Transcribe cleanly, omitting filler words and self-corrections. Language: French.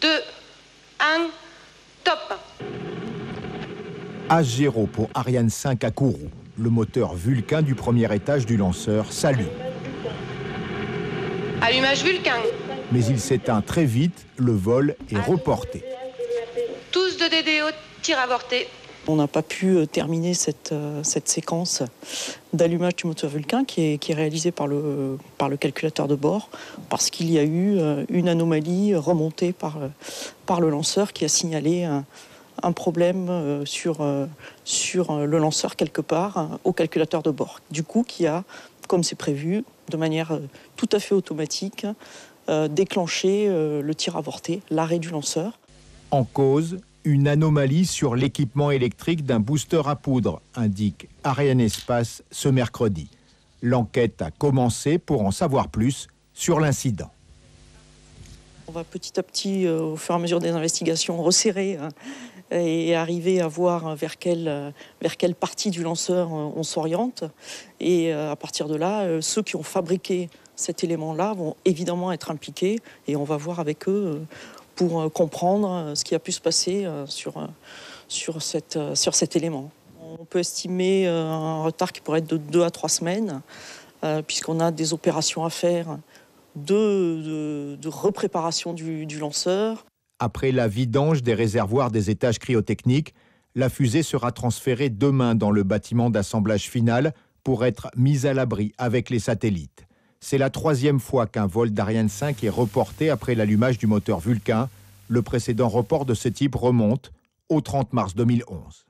2, 1, top. H0 pour Ariane 5 à Kourou. Le moteur Vulcain du premier étage du lanceur s'allume. Allumage Vulcain. Mais il s'éteint très vite, le vol est reporté. Tous de DDO, tir avorté. On n'a pas pu terminer cette séquence d'allumage du moteur Vulcain qui est réalisée par le calculateur de bord parce qu'il y a eu une anomalie remontée par le lanceur qui a signalé un problème sur le lanceur quelque part au calculateur de bord. Du coup, qui a, comme c'est prévu, de manière tout à fait automatique, déclenché le tir avorté, l'arrêt du lanceur. En cause, une anomalie sur l'équipement électrique d'un booster à poudre, indique Arianespace ce mercredi. L'enquête a commencé pour en savoir plus sur l'incident. On va petit à petit, au fur et à mesure des investigations, resserrer et arriver à voir vers quelle partie du lanceur on s'oriente. Et à partir de là, ceux qui ont fabriqué cet élément-là vont évidemment être impliqués et on va voir avec eux pour comprendre ce qui a pu se passer sur cet élément. On peut estimer un retard qui pourrait être de 2 à 3 semaines, puisqu'on a des opérations à faire de repréparation du lanceur. Après la vidange des réservoirs des étages cryotechniques, la fusée sera transférée demain dans le bâtiment d'assemblage final pour être mise à l'abri avec les satellites. C'est la 3e fois qu'un vol d'Ariane 5 est reporté après l'allumage du moteur Vulcain. Le précédent report de ce type remonte au 30 mars 2011.